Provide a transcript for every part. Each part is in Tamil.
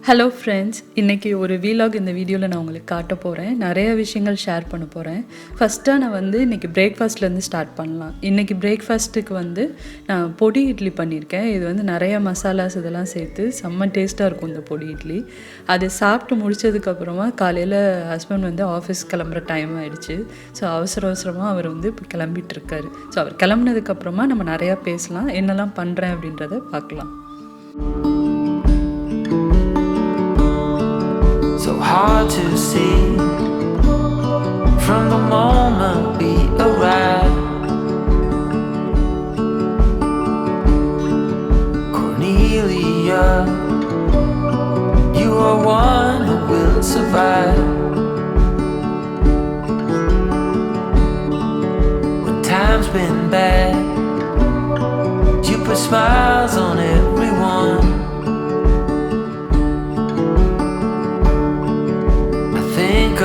ஹலோ ஃப்ரெண்ட்ஸ், இன்றைக்கி ஒரு வீலாக் இந்த வீடியோவில் நான் உங்களுக்கு காட்ட போகிறேன். நிறைய விஷயங்கள் ஷேர் பண்ண போகிறேன். ஃபஸ்ட்டாக நான் இன்றைக்கி பிரேக்ஃபாஸ்ட்லேருந்து ஸ்டார்ட் பண்ணலாம். இன்றைக்கி பிரேக்ஃபாஸ்ட்டுக்கு நான் பொடி இட்லி பண்ணியிருக்கேன். இது நிறைய மசாலாஸ் இதெல்லாம் சேர்த்து செம்ம டேஸ்ட்டாக இருக்கும் இந்த பொடி இட்லி. அது சாப்பிட்டு முடித்ததுக்கப்புறமா காலையில் ஹஸ்பண்ட் ஆஃபீஸ் கிளம்புற டைம் ஆகிடுச்சு. ஸோ அவசரமாக அவர் இப்போ கிளம்பிகிட்ருக்காரு. ஸோ அவர் கிளம்புனதுக்கப்புறமா நம்ம நிறையா பேசலாம், என்னெல்லாம் பண்ணுறேன் அப்படின்றத பார்க்கலாம். Hard to see from the moment we arrived. Cornelia, you are one who will survive. When time's been bad, you put smiles on everyone.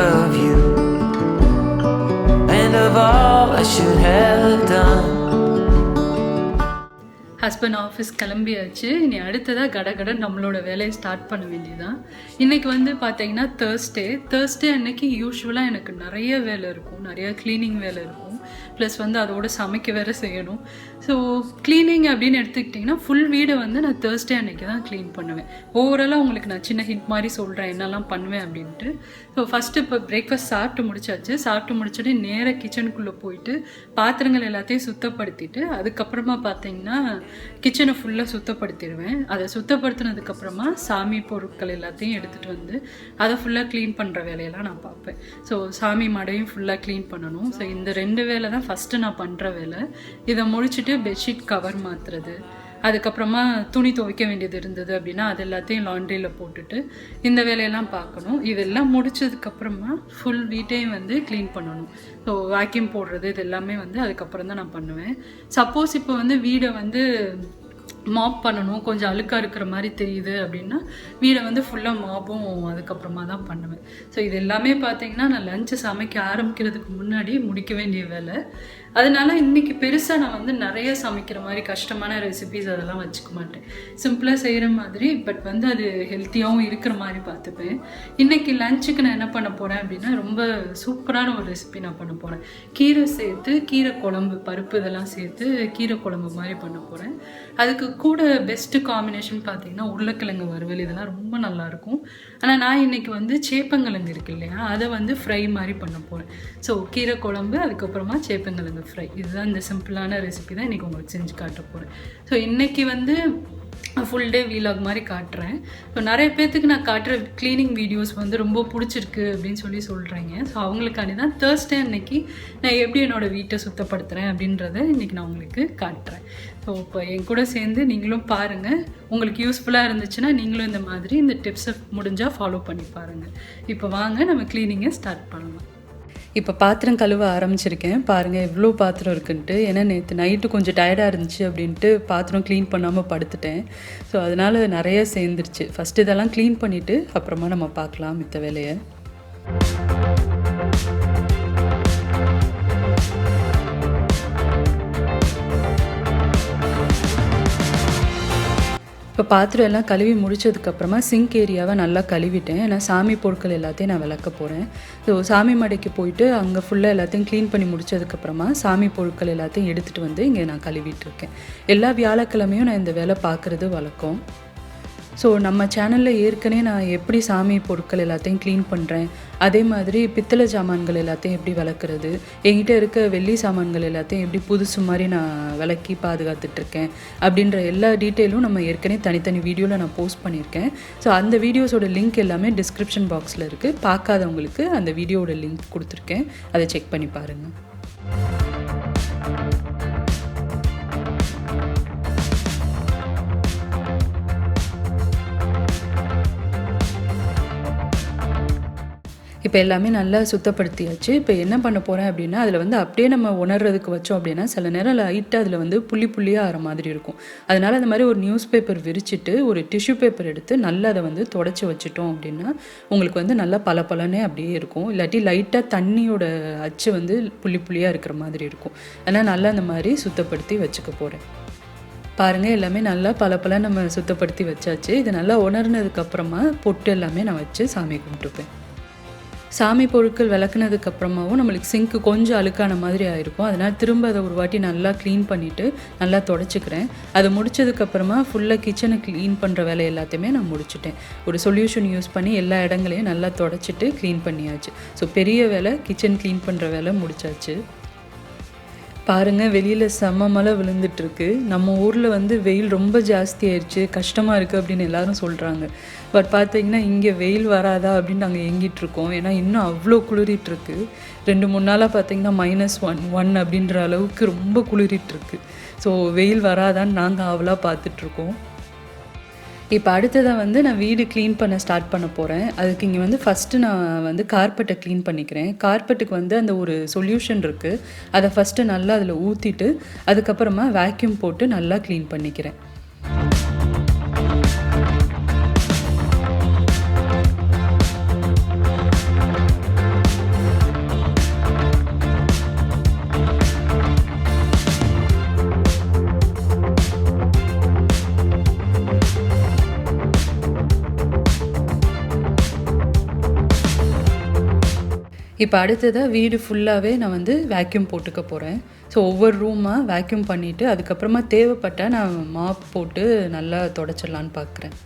Of you and of all I should have done. Husband office கிளம்பியாச்சு. இனி அடுத்ததாக கடகட நம்மளோட வேலையை ஸ்டார்ட் பண்ண வேண்டியதான். இன்றைக்கி பார்த்தீங்கன்னா தேர்ஸ்டே அன்னைக்கு யூஸ்வலாக எனக்கு நிறைய வேலை இருக்கும், நிறையா க்ளீனிங் வேலை இருக்கும். ப்ளஸ் அதோட சமைக்க வேறு செய்யணும். ஸோ க்ளீனிங் அப்படின்னு எடுத்துக்கிட்டிங்கன்னா ஃபுல் வீடை நான் தேர்ஸ்டே அன்னைக்கு தான் க்ளீன் பண்ணுவேன். ஓவராலாக உங்களுக்கு நான் சின்ன ஹிண்ட் மாதிரி சொல்கிறேன் என்னெல்லாம் பண்ணுவேன் அப்படின்ட்டு. ஸோ ஃபஸ்ட்டு இப்போ பிரேக்ஃபாஸ்ட் சாப்பிட்டு முடிச்சாச்சு. சாப்பிட்டு முடிச்சுட்டு நேராக கிச்சனுக்குள்ளே போயிட்டு பாத்திரங்கள் எல்லாத்தையும் சுத்தப்படுத்திட்டு அதுக்கப்புறமா பார்த்தீங்கன்னா கிச்சனை ஃபுல்லாக சுத்தப்படுத்திடுவேன். அதை சுத்தப்படுத்தினதுக்கப்புறமா சாமி பொருட்கள் எல்லாத்தையும் எடுத்துகிட்டு அதை ஃபுல்லாக க்ளீன் பண்ணுற வேலையெல்லாம் நான் பார்ப்பேன். ஸோ சாமி மடையும் ஃபுல்லாக க்ளீன் பண்ணணும். ஸோ இந்த 2 வேலை தான் ஃபஸ்ட்டு நான் பண்ணுற வேலை. இதை முடிச்சுட்டு பெட்ஷீட் கவர் மாற்றுறது, அதுக்கப்புறமா துணி துவைக்க வேண்டியது இருந்தது அப்படின்னா அது எல்லாத்தையும் லாண்ட்ரியில் போட்டுட்டு இந்த வேலையெல்லாம் பார்க்கணும். இதெல்லாம் முடிச்சதுக்கப்புறமா ஃபுல் வீட்டையும் க்ளீன் பண்ணணும். ஸோ வேக்யூம் போடுறது இது எல்லாமே அதுக்கப்புறம் தான் நான் பண்ணுவேன். சப்போஸ் இப்போ வீடை மாப் பண்ணணும், கொஞ்சம் அழுக்காக இருக்கிற மாதிரி தெரியுது அப்படின்னா வீடை ஃபுல்லாக மாப்பும் அதுக்கப்புறமா தான் பண்ணுவேன். ஸோ இது எல்லாமே பார்த்தீங்கன்னா நான் லஞ்சு சமைக்க ஆரம்பிக்கிறதுக்கு முன்னாடி முடிக்க வேண்டிய வேலை. அதனால இன்றைக்கி பெருசாக நான் நிறைய சமைக்கிற மாதிரி கஷ்டமான ரெசிபீஸ் அதெல்லாம் வச்சுக்க மாட்டேன். சிம்பிளாக செய்கிற மாதிரி, பட் அது ஹெல்த்தியாகவும் இருக்கிற மாதிரி பார்த்துப்பேன். இன்றைக்கி லஞ்சுக்கு நான் என்ன பண்ண போகிறேன் அப்படின்னா ரொம்ப சூப்பரான ஒரு ரெசிபி நான் பண்ண போகிறேன். கீரை சேர்த்து கீரை குழம்பு, பருப்பு இதெல்லாம் சேர்த்து கீரை குழம்பு மாதிரி பண்ண போகிறேன். அதுக்கு கூட பெஸ்ட்டு காம்பினேஷன் பார்த்தீங்கன்னா உருளைக்கிழங்கு வறுவல், இதெல்லாம் ரொம்ப நல்லாயிருக்கும். ஆனால் நான் இன்றைக்கி சேப்பங்கிழங்கு இருக்கு இல்லையா, அதை ஃப்ரை மாதிரி பண்ண போகிறேன். ஸோ கீரை குழம்பு அதுக்கப்புறமா சேப்பங்கிழங்கு ஃப்ரை, இதுதான் இந்த சிம்பிளான ரெசிபி தான் இன்றைக்கி உங்களுக்கு செஞ்சு காட்ட போகிறேன். ஸோ இன்றைக்கி ஃபுல் டே வீலாக் மாதிரி காட்டுறேன். ஸோ நிறைய பேர்த்துக்கு நான் காட்டுற க்ளீனிங் வீடியோஸ் ரொம்ப பிடிச்சிருக்கு அப்படின்னு சொல்கிறீங்க. ஸோ அவங்களுக்காண்டி தான் தேர்ஸ்டே அன்னைக்கு நான் எப்படி என்னோடய வீட்டை சுத்தப்படுத்துகிறேன் அப்படின்றத இன்றைக்கி நான் உங்களுக்கு காட்டுறேன். ஸோ இப்போ என் கூட சேர்ந்து நீங்களும் பாருங்கள். உங்களுக்கு யூஸ்ஃபுல்லாக இருந்துச்சுன்னா நீங்களும் இந்த மாதிரி இந்த டிப்ஸை முடிஞ்சால் ஃபாலோ பண்ணி பாருங்கள். இப்போ வாங்க நம்ம க்ளீனிங்கை ஸ்டார்ட் பண்ணலாம். இப்போ பாத்திரம் கழுவ ஆரம்பிச்சிருக்கேன். பாருங்கள் எவ்வளோ பாத்திரம் இருக்குன்ட்டு. ஏன்னா நேற்று நைட்டு கொஞ்சம் டயர்டாக இருந்துச்சு அப்படின்ட்டு பாத்திரம் க்ளீன் பண்ணாமல் படுத்துட்டேன். ஸோ அதனால் நிறைய சேர்ந்துருச்சு. ஃபஸ்ட்டு இதெல்லாம் க்ளீன் பண்ணிவிட்டு அப்புறமா நம்ம பார்க்கலாம் மித்த வேலையை. இப்போ பாத்திரம் எல்லாம் கழுவி முடிச்சதுக்கப்புறமா சிங்க் ஏரியாவை நல்லா கழுவிட்டேன். ஏன்னா சாமி பொருட்கள் எல்லாத்தையும் நான் விளக்க போகிறேன். ஸோ சாமி மடைக்கு போயிட்டு அங்கே ஃபுல்லாக எல்லாத்தையும் க்ளீன் பண்ணி முடிச்சதுக்கப்புறமா சாமி பொருட்கள் எல்லாத்தையும் எடுத்துகிட்டு இங்கே நான் கழுவிட்டுருக்கேன். எல்லா வியாழக்கிழமையும் நான் இந்த வேலை பார்க்குறது வழக்கம். ஸோ நம்ம சேனலில் ஏற்கனவே நான் எப்படி சாமி பொருட்கள் எல்லாத்தையும் க்ளீன் பண்ணுறேன், அதே மாதிரி பித்தளை சாமான்கள் எல்லாத்தையும் எப்படி விளக்குறது, என்கிட்ட இருக்க வெள்ளி சாமான்கள் எல்லாத்தையும் எப்படி புதுசு மாதிரி நான் விளக்கி பாதுகாத்துட்ருக்கேன் அப்படின்ற எல்லா டீட்டெயிலும் நம்ம ஏற்கனவே தனித்தனி வீடியோவில் நான் போஸ்ட் பண்ணியிருக்கேன். ஸோ அந்த வீடியோஸோட லிங்க் எல்லாமே டிஸ்கிரிப்ஷன் பாக்ஸில் இருக்குது. பார்க்காதவங்களுக்கு அந்த வீடியோவோட லிங்க் கொடுத்துருக்கேன், அதை செக் பண்ணி பாருங்கள். இப்போ எல்லாமே நல்லா சுத்தப்படுத்தியாச்சு. இப்போ என்ன பண்ண போகிறேன் அப்படின்னா அதில் அப்படியே நம்ம உணர்றதுக்கு வச்சோம் அப்படின்னா சில நேரம் லைட்டாக அதில் புள்ளியாக ஆகிற மாதிரி இருக்கும். அதனால் அந்த மாதிரி ஒரு நியூஸ் பேப்பர் விரிச்சிட்டு ஒரு டிஷ்யூ பேப்பர் எடுத்து நல்லா அதை தொடச்சி வச்சுட்டோம் அப்படின்னா உங்களுக்கு நல்லா பளபளன்னே அப்படியே இருக்கும். இல்லாட்டி லைட்டாக தண்ணியோட அச்சு புள்ளியாக இருக்கிற மாதிரி இருக்கும். அதனால் நல்லா அந்த மாதிரி சுத்தப்படுத்தி வச்சுக்க போகிறேன். பாருங்கள் எல்லாமே நல்லா பல நம்ம சுத்தப்படுத்தி வச்சாச்சு. இது நல்லா உணர்னதுக்கப்புறமா பொட்டு எல்லாமே நான் வச்சு சாமி கும்பிட்டுப்பேன். சாமி பொருட்கள் விளக்குனதுக்கப்புறமாவும் நம்மளுக்கு சிங்க்கு கொஞ்சம் அழுக்கான மாதிரி ஆயிருக்கும். அதனால் திரும்ப அதை ஒரு வாட்டி நல்லா க்ளீன் பண்ணிவிட்டு நல்லா தொடச்சிக்கிறேன். அதை முடித்ததுக்கப்புறமா ஃபுல்லாக கிச்சனை க்ளீன் பண்ணுற வேலை எல்லாத்தையுமே நான் முடிச்சுட்டேன். ஒரு சொல்யூஷன் யூஸ் பண்ணி எல்லா இடங்களையும் நல்லா தொடச்சிட்டு க்ளீன் பண்ணியாச்சு. ஸோ பெரிய வேலை கிச்சன் க்ளீன் பண்ணுற வேலை முடிச்சாச்சு. பாருங்கள் வெளியில் செம்ம மழை விழுந்துட்டுருக்கு. நம்ம ஊரில் வந்து வெயில் ரொம்ப ஜாஸ்தி ஆயிடுச்சு, கஷ்டமாக இருக்குது அப்படின்னு எல்லாரும் சொல்கிறாங்க. பட் பார்த்திங்கன்னா இங்கே வெயில் வராதா அப்படின்னு நாங்கள் ஏங்கிட்டுருக்கோம். ஏன்னா இன்னும் அவ்வளோ குளிரிட்டுருக்கு. 2-3 நாளாக பார்த்திங்கன்னா -1 அப்படின்ற அளவுக்கு ரொம்ப குளிரிட்டுருக்கு. ஸோ வெயில் வராதான்னு நாங்கள் ஆவலாக பார்த்துட்ருக்கோம். இப்போ அடுத்ததாக வந்து நான் வீடு க்ளீன் பண்ண ஸ்டார்ட் பண்ண போகிறேன். அதுக்கு இங்கே வந்து ஃபஸ்ட்டு நான் வந்து கார்பெட்டை க்ளீன் பண்ணிக்கிறேன். கார்பெட்டுக்கு வந்து அந்த ஒரு சொல்யூஷன் இருக்குது. அதை ஃபஸ்ட்டு நல்லா அதில் ஊற்றிட்டு அதுக்கப்புறமா வேக்யூம் போட்டு நல்லா க்ளீன் பண்ணிக்கிறேன். இப்போ அடுத்ததாக வீடு ஃபுல்லாகவே நான் வந்து வேக்யூம் போட்டுக்க போகிறேன். ஸோ ஒவ்வொரு ரூமாக வேக்யூம் பண்ணிவிட்டு அதுக்கப்புறமா தேவைப்பட்டால் நான் மாப் போட்டு நல்லா தொடச்சிடலான்னு பார்க்குறேன்.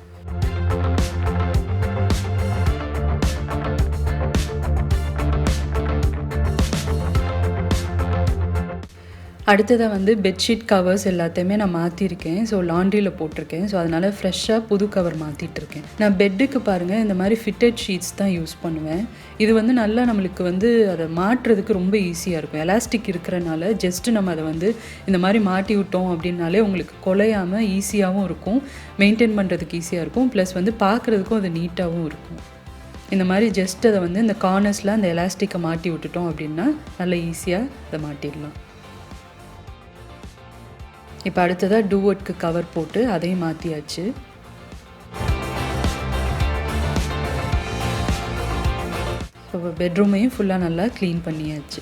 அடுத்ததாக வந்து பெட்ஷீட் கவர்ஸ் எல்லாத்தையுமே நான் மாற்றிருக்கேன். ஸோ லாண்ட்ரியில் போட்டிருக்கேன். ஸோ அதனால் ஃப்ரெஷ்ஷாக புது கவர் மாற்றிட்டுருக்கேன். நான் பெட்டுக்கு பாருங்கள் இந்த மாதிரி ஃபிட்டட் ஷீட்ஸ் தான் யூஸ் பண்ணுவேன். இது வந்து நல்லா நம்மளுக்கு வந்து அதை மாட்டுறதுக்கு ரொம்ப ஈஸியாக இருக்கும். எலாஸ்டிக் இருக்கிறனால ஜஸ்ட்டு நம்ம அதை வந்து இந்த மாதிரி மாட்டி விட்டோம் அப்படின்னாலே உங்களுக்கு குலையாமல் ஈஸியாகவும் இருக்கும், மெயின்டைன் பண்ணுறதுக்கு ஈஸியாக இருக்கும், ப்ளஸ் வந்து பார்க்குறதுக்கும் அது நீட்டாகவும் இருக்கும். இந்த மாதிரி ஜஸ்ட் அதை வந்து இந்த கார்னர்ஸில் அந்த எலாஸ்டிக்கை மாட்டி விட்டுட்டோம் அப்படின்னா நல்லா ஈஸியாக அதை மாட்டிடலாம். இப்போ அடுத்ததாக டூவர்ட்க்கு கவர் போட்டு அதையும் மாற்றியாச்சு. இப்போ பெட்ரூமையும் ஃபுல்லாக நல்லா க்ளீன் பண்ணியாச்சு.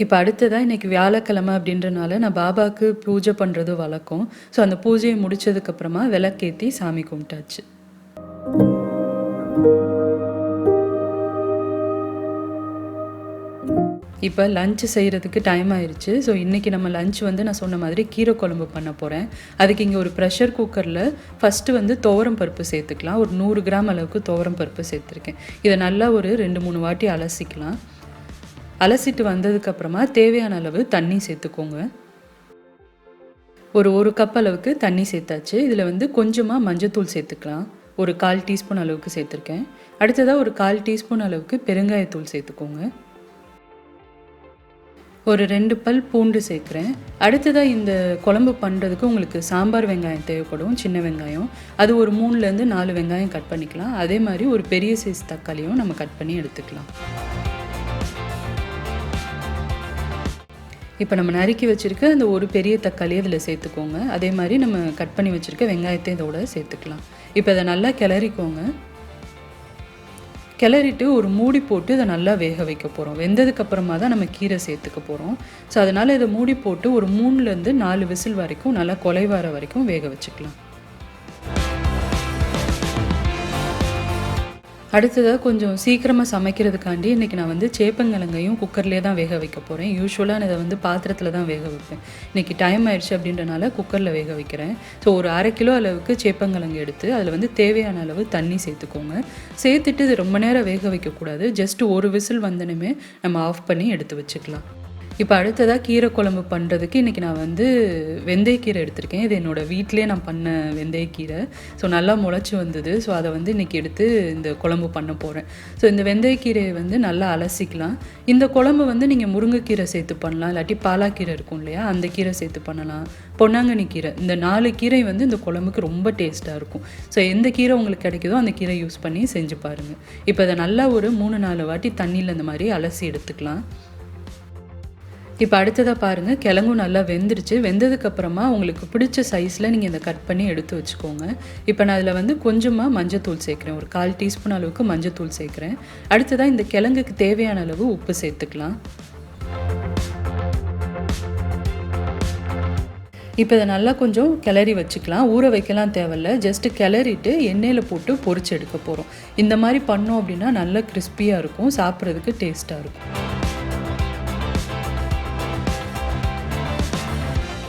இப்போ அடுத்ததாக இன்றைக்கி வியாழக்கிழமை அப்படின்றனால நான் பாபாவுக்கு பூஜை பண்ணுறது வழக்கம். ஸோ அந்த பூஜையை முடித்ததுக்கப்புறமா விளக்கேற்றி சாமி கும்பிட்டாச்சு. இப்போ லஞ்சு செய்கிறதுக்கு டைம் ஆயிடுச்சு. ஸோ இன்றைக்கி நம்ம லஞ்ச் வந்து நான் சொன்ன மாதிரி கீரை குழம்பு பண்ண போகிறேன். அதுக்கு இங்கே ஒரு ப்ரெஷர் குக்கரில் ஃபஸ்ட்டு வந்து துவரம் பருப்பு சேர்த்துக்கலாம். ஒரு 100 கிராம் அளவுக்கு துவரம் பருப்பு சேர்த்துருக்கேன். இதை நல்லா ஒரு 2-3 வாட்டி அலசிக்கலாம். அலசிட்டு வந்ததுக்கப்புறமா தேவையான அளவு தண்ணி சேர்த்துக்கோங்க. ஒரு கப் அளவுக்கு தண்ணி சேர்த்தாச்சு. இதில் வந்து கொஞ்சமாக மஞ்சத்தூள் சேர்த்துக்கலாம். ஒரு 1/4 டீஸ்பூன் அளவுக்கு சேர்த்துருக்கேன். அடுத்ததாக ஒரு 1/4 டீஸ்பூன் அளவுக்கு பெருங்காயத்தூள் சேர்த்துக்கோங்க. ஒரு 2 பல் பூண்டு சேர்க்குறேன். அடுத்ததாக இந்த குழம்பு பண்ணுறதுக்கு உங்களுக்கு சாம்பார் வெங்காயம் தேவைப்படும், சின்ன வெங்காயம். அது ஒரு 3-4 வெங்காயம் கட் பண்ணிக்கலாம். அதே மாதிரி ஒரு பெரிய சைஸ் தக்காளியும் நம்ம கட் பண்ணி எடுத்துக்கலாம். இப்போ நம்ம நறுக்கி வச்சுருக்க அந்த ஒரு பெரிய தக்காளியை இதில் சேர்த்துக்கோங்க. அதே மாதிரி நம்ம கட் பண்ணி வச்சுருக்க வெங்காயத்தை இதோட சேர்த்துக்கலாம். இப்போ இதை நல்லா கிளறிக்கோங்க. கிளறிட்டு ஒரு மூடி போட்டு இதை நல்லா வேக வைக்க போகிறோம். வெந்ததுக்கப்புறமா தான் நம்ம கீரை சேர்த்துக்க போகிறோம். ஸோ அதனால் இதை மூடி போட்டு ஒரு 3-4 விசில் வரைக்கும் நல்லா கொலை வர வரைக்கும் வேக வச்சுக்கலாம். அடுத்ததாக கொஞ்சம் சீக்கிரமாக சமைக்கிறதுக்காண்டி இன்றைக்கி நான் வந்து சேப்பங்கிழங்கையும் குக்கர்லேயே தான் வேக வைக்க போகிறேன். யூஸ்வலாக நான் இதை வந்து பாத்திரத்தில் தான் வேக வைப்பேன். இன்றைக்கி டைம் ஆயிடுச்சு அப்படின்றனால குக்கரில் வேக வைக்கிறேன். ஸோ ஒரு 1/2 கிலோ அளவுக்கு சேப்பங்கிழங்கு எடுத்து அதில் வந்து தேவையான அளவு தண்ணி சேர்த்துக்கோங்க. சேர்த்துட்டு இது ரொம்ப நேரம் வேக வைக்கக்கூடாது. ஜஸ்ட்டு ஒரு விசில் வந்தனுமே நம்ம ஆஃப் பண்ணி எடுத்து வச்சுக்கலாம். இப்போ அடுத்ததாக கீரை குழம்பு பண்ணுறதுக்கு இன்றைக்கி நான் வந்து வெந்தயக்கீரை எடுத்திருக்கேன். இது என்னோடய வீட்டிலே நான் பண்ண வெந்தயக்கீரை. ஸோ நல்லா முளைச்சி வந்தது. ஸோ அதை வந்து இன்றைக்கி எடுத்து இந்த குழம்பு பண்ண போகிறேன். ஸோ இந்த வெந்தயக்கீரையை வந்து நல்லா அலசிக்கலாம். இந்த குழம்பு வந்து நீங்கள் முருங்கைக்கீரை சேர்த்து பண்ணலாம், இல்லாட்டி பாலாக்கீரை இருக்கும் இல்லையா, அந்த கீரை சேர்த்து பண்ணலாம், பொன்னாங்கண்ணி கீரை. இந்த 4 கீரை வந்து இந்த குழம்புக்கு ரொம்ப டேஸ்ட்டாக இருக்கும். ஸோ எந்த கீரை உங்களுக்கு கிடைக்குதோ அந்த கீரை யூஸ் பண்ணி செஞ்சு பாருங்கள். இப்போ அதை நல்லா ஒரு 3-4 வாட்டி தண்ணியில் இந்த மாதிரி அலசி எடுத்துக்கலாம். இப்போ அடுத்ததாக பாருங்கள், கிழங்கும் நல்லா வெந்துருச்சு. வெந்ததுக்கப்புறமா உங்களுக்கு பிடிச்ச சைஸில் நீங்கள் இதை கட் பண்ணி எடுத்து வச்சுக்கோங்க. இப்போ நான் அதில் வந்து கொஞ்சமாக மஞ்சத்தூள் சேர்க்குறேன். ஒரு 1/4 டீஸ்பூன் அளவுக்கு மஞ்சத்தூள் சேர்க்குறேன். அடுத்ததாக இந்த கிழங்குக்கு தேவையான அளவு உப்பு சேர்த்துக்கலாம். இப்போ இதை நல்லா கொஞ்சம் கிளறி வச்சுக்கலாம். ஊற வைக்கலாம் தேவையில்ல. ஜஸ்ட்டு கிளறிட்டு எண்ணெயில் போட்டு பொரிச்சு எடுக்க போகிறோம். இந்த மாதிரி பண்ணோம் அப்படின்னா நல்லா கிறிஸ்பியாக இருக்கும், சாப்பிட்றதுக்கு டேஸ்ட்டாக இருக்கும்.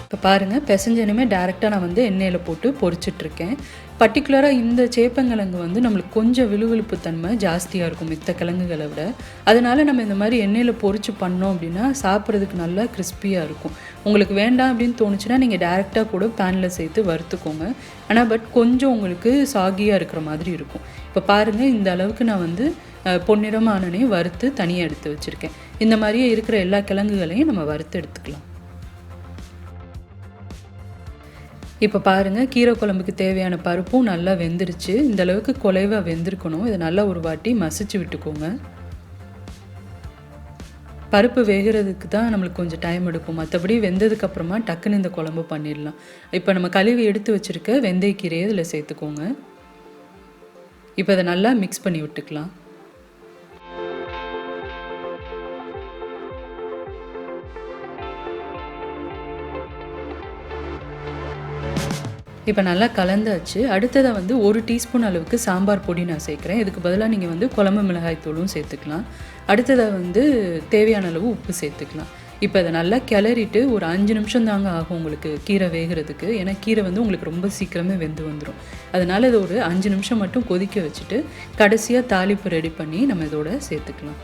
இப்போ பாருங்கள், பிசைஞ்சனுமே டேரெக்டாக நான் வந்து எண்ணெயில் போட்டு பொரிச்சிட்ருக்கேன். பர்டிகுலராக இந்த சேப்பங்கிழங்கு வந்து நம்மளுக்கு கொஞ்சம் விழுவிழுப்பு தன்மை ஜாஸ்தியாக இருக்கும் மித்த கிழங்குகளை விட. அதனால் நம்ம இந்த மாதிரி எண்ணெயில் பொரிச்சு பண்ணோம் அப்படின்னா சாப்பிட்றதுக்கு நல்லா கிறிஸ்பியாக இருக்கும். உங்களுக்கு வேண்டாம் அப்படின்னு தோணுச்சுன்னா நீங்கள் டேரெக்டாக கூட பேனில் சேர்த்து வறுத்துக்கோங்க. ஆனால் பட் கொஞ்சம் உங்களுக்கு சாகியாக இருக்கிற மாதிரி இருக்கும். இப்போ பாருங்கள், இந்த அளவுக்கு நான் வந்து பொன்னிறமானனே வறுத்து தனியாக எடுத்து வச்சுருக்கேன். இந்த மாதிரியே இருக்கிற எல்லா கிழங்குகளையும் நம்ம வறுத்து எடுத்துக்கலாம். இப்போ பாருங்கள், கீரை குழம்புக்கு தேவையான பருப்பும் நல்லா வெந்துருச்சு. இந்த அளவுக்கு குலைவாக வெந்திருக்கணும். இதை நல்லா ஒரு வாட்டி மசிச்சு விட்டுக்கோங்க. பருப்பு வேகிறதுக்கு தான் நம்மளுக்கு கொஞ்சம் டைம் எடுக்கும். மற்றபடி வெந்ததுக்கப்புறமா டக்குன்னு இந்த குழம்பு பண்ணிடலாம். இப்போ நம்ம கழுவி எடுத்து வச்சுருக்க வெந்தயக்கீரையை இதில் சேர்த்துக்கோங்க. இப்போ இதை நல்லா மிக்ஸ் பண்ணி விட்டுக்கலாம். இப்போ நல்லா கலந்தாச்சு. அடுத்ததாக வந்து 1 டீஸ்பூன் அளவுக்கு சாம்பார் பொடி நான் சேர்க்குறேன். இதுக்கு பதிலாக நீங்கள் வந்து குழம்பு மிளகாய் தூளும் சேர்த்துக்கலாம். அடுத்ததாக வந்து தேவையான அளவு உப்பு சேர்த்துக்கலாம். இப்போ அதை நல்லா கிளறிட்டு ஒரு 5 நிமிஷம் தாங்க ஆகும் உங்களுக்கு கீரை வேகிறதுக்கு. ஏன்னா கீரை வந்து உங்களுக்கு ரொம்ப சீக்கிரமே வெந்து வந்துடும். அதனால் இதை ஒரு 5 நிமிஷம் மட்டும் கொதிக்க வச்சுட்டு கடைசியாக தாளிப்பு ரெடி பண்ணி நம்ம இதோட சேர்த்துக்கலாம்.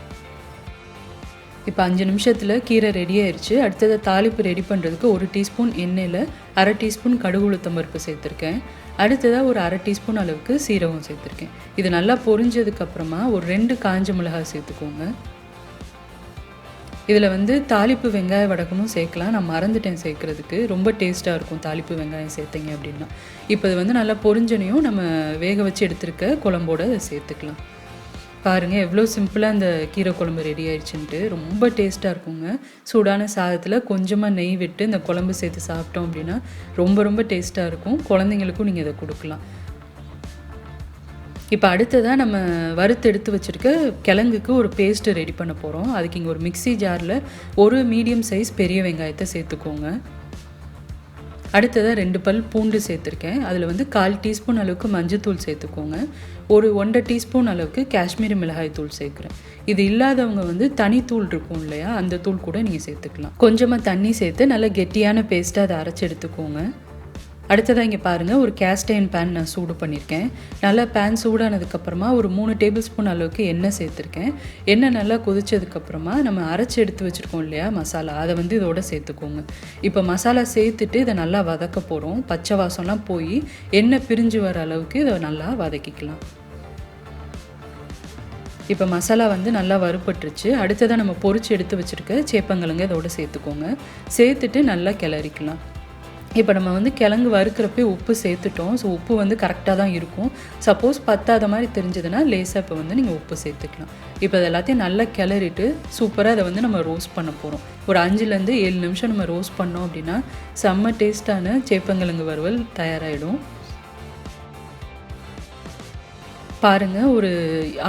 இப்போ 5 நிமிஷத்தில் கீரை ரெடி ஆயிடுச்சு. அடுத்தது தாளிப்பு ரெடி பண்ணுறதுக்கு 1 டீஸ்பூன் எண்ணெயில் 1/2 டீஸ்பூன் கடுகு உளுத்தம் பருப்பு சேர்த்துருக்கேன். அடுத்ததாக ஒரு 1/2 டீஸ்பூன் அளவுக்கு சீரகம் சேர்த்துருக்கேன். இது நல்லா பொரிஞ்சதுக்கப்புறமா ஒரு 2 காஞ்ச மிளகாய் சேர்த்துக்கோங்க. இதில் வந்து தாளிப்பு வெங்காய வடகமும் சேர்க்கலாம். நான் மறந்துட்டேன் சேர்க்குறதுக்கு. ரொம்ப டேஸ்ட்டாக இருக்கும் தாளிப்பு வெங்காயம் சேர்த்திங்க அப்படின்னா. இப்போ இது வந்து நல்லா பொரிஞ்சனையும் நம்ம வேக வச்சு எடுத்துருக்க குழம்போடு சேர்த்துக்கலாம். பாருங்கள், எவ்வளோ சிம்பிளாக அந்த கீரை குழம்பு ரெடி ஆயிடுச்சுன்ட்டு. ரொம்ப டேஸ்ட்டாக இருக்குங்க. சூடான சாதத்தில் கொஞ்சமாக நெய் விட்டு இந்த குழம்பு சேர்த்து சாப்பிட்டோம் அப்படின்னா ரொம்ப ரொம்ப டேஸ்ட்டாக இருக்கும். குழந்தைங்களுக்கும் நீங்கள் இதை கொடுக்கலாம். இப்போ அடுத்ததாக நம்ம வறுத்து எடுத்து வச்சுருக்க கிழங்குக்கு ஒரு பேஸ்ட்டு ரெடி பண்ண போகிறோம். அதுக்கு இங்கே ஒரு மிக்ஸி ஜாரில் ஒரு மீடியம் சைஸ் பெரிய வெங்காயத்தை சேர்த்துக்கோங்க. அடுத்ததாக 2 பல் பூண்டு சேர்த்துருக்கேன். அதில் வந்து 1/4 டீஸ்பூன் அளவுக்கு மஞ்சத்தூள் சேர்த்துக்கோங்க. ஒரு 1/2 டீஸ்பூன் அளவுக்கு காஷ்மீரி மிளகாய் தூள் சேர்க்குறேன். இது இல்லாதவங்க வந்து தனித்தூள் இருக்கும் இல்லையா, அந்த தூள் கூட நீங்கள் சேர்த்துக்கலாம். கொஞ்சமாக தண்ணி சேர்த்து நல்லா கெட்டியான பேஸ்ட்டாக அதை அரைச்சி எடுத்துக்கோங்க. அடுத்ததாக இங்கே பாருங்கள், ஒரு கேஸ்ட் அயர்ன் பேன் நான் சூடு பண்ணியிருக்கேன். நல்லா பேன் சூடானதுக்கப்புறமா ஒரு 3 டேபிள் ஸ்பூன் அளவுக்கு எண்ணெய் சேர்த்துருக்கேன். எண்ணெய் நல்லா கொதிச்சதுக்கப்புறமா நம்ம அரைச்சி எடுத்து வச்சுருக்கோம் இல்லையா மசாலா, அதை வந்து இதோட சேர்த்துக்கோங்க. இப்போ மசாலா சேர்த்துட்டு இதை நல்லா வதக்க போகிறோம். பச்சை வாசம்லாம் போய் எண்ணெய் பிரிஞ்சு வர அளவுக்கு இதை நல்லா வதக்கிக்கலாம். இப்போ மசாலா வந்து நல்லா வறுபட்டுருச்சு. அடுத்ததாக நம்ம பொரிச்சு எடுத்து வச்சுருக்க சேப்பங்கிழங்கு இதோட சேர்த்துக்கோங்க. சேர்த்துட்டு நல்லா கிளறிக்கலாம். இப்போ நம்ம வந்து கிழங்கு வறுக்கிறப்பே உப்பு சேர்த்துட்டோம். ஸோ உப்பு வந்து கரெக்டாக தான் இருக்கும். சப்போஸ் பத்தாத மாதிரி தெரிஞ்சதுன்னா லேசாக இப்போ வந்து நீங்கள் உப்பு சேர்த்துக்கலாம். இப்போ அது எல்லாத்தையும் நல்லா கிளறிட்டு சூப்பராக அதை வந்து நம்ம ரோஸ்ட் பண்ண போகிறோம். ஒரு 5லேருந்து 7 நிமிஷம் நம்ம ரோஸ்ட் பண்ணோம் அப்படின்னா செம்ம டேஸ்ட்டான சேப்பங்கிழங்கு வறுவல் தயாராகிடும். பாருங்கள், ஒரு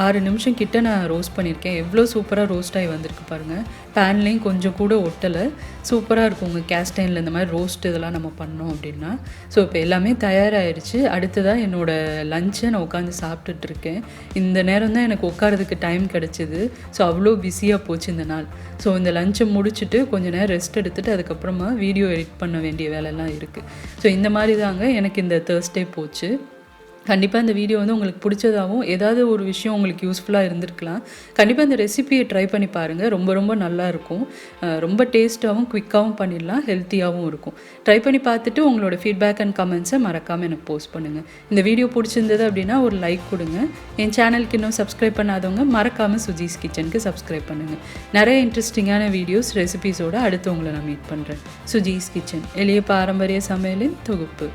6 நிமிஷம் கிட்ட நான் ரோஸ்ட் பண்ணியிருக்கேன். எவ்வளோ சூப்பராக ரோஸ்ட் ஆகி வந்திருக்கு பாருங்கள். பேன்லேயும் கொஞ்சம் கூட ஒட்டலை. சூப்பராக இருக்கும் உங்கள் கேஸ்ட் அயர்னில் இந்த மாதிரி ரோஸ்ட் இதெல்லாம் நம்ம பண்ணோம் அப்படின்னா. ஸோ இப்போ எல்லாமே தயாராகிடுச்சு. அடுத்ததாக என்னோடய லஞ்சை நான் உட்காந்து சாப்பிட்டுட்ருக்கேன். இந்த நேரம் தான் எனக்கு உட்காரதுக்கு டைம் கிடச்சிது. ஸோ அவ்வளோ பிஸியாக போச்சு இந்த நாள். ஸோ இந்த லஞ்சை முடிச்சுட்டு கொஞ்சம் நேரம் ரெஸ்ட் எடுத்துகிட்டு அதுக்கப்புறமா வீடியோ எடிட் பண்ண வேண்டிய வேலைலாம் இருக்குது. ஸோ இந்த மாதிரி தாங்க எனக்கு இந்த தேர்ஸ்டே போச்சு. கண்டிப்பாக இந்த வீடியோ வந்து உங்களுக்கு பிடிச்சதாகவும் ஏதாவது ஒரு விஷயம் உங்களுக்கு யூஸ்ஃபுல்லாக இருந்திருக்கலாம். கண்டிப்பாக இந்த ரெசிபியை ட்ரை பண்ணி பாருங்கள். ரொம்ப ரொம்ப நல்லாயிருக்கும். ரொம்ப டேஸ்ட்டாகவும் குவிக்காகவும் பண்ணிடலாம், ஹெல்த்தியாகவும் இருக்கும். ட்ரை பண்ணி பார்த்துட்டு உங்களோட ஃபீட்பேக் அண்ட் கமெண்ட்ஸை மறக்காமல் எனக்கு போஸ்ட் பண்ணுங்கள். இந்த வீடியோ பிடிச்சிருந்தது அப்படின்னா ஒரு லைக் கொடுங்க. என் சேனலுக்கு இன்னும் சப்ஸ்கிரைப் பண்ணாதவங்க மறக்காமல் சுஜீஸ் கிச்சனுக்கு சப்ஸ்கிரைப் பண்ணுங்கள். நிறைய இன்ட்ரெஸ்டிங்கான வீடியோஸ் ரெசிபீஸோடு அடுத்து உங்களை நான் மீட் பண்ணுறேன். சுஜீஸ் கிச்சன், எளிய பாரம்பரிய சமையலின் தொகுப்பு.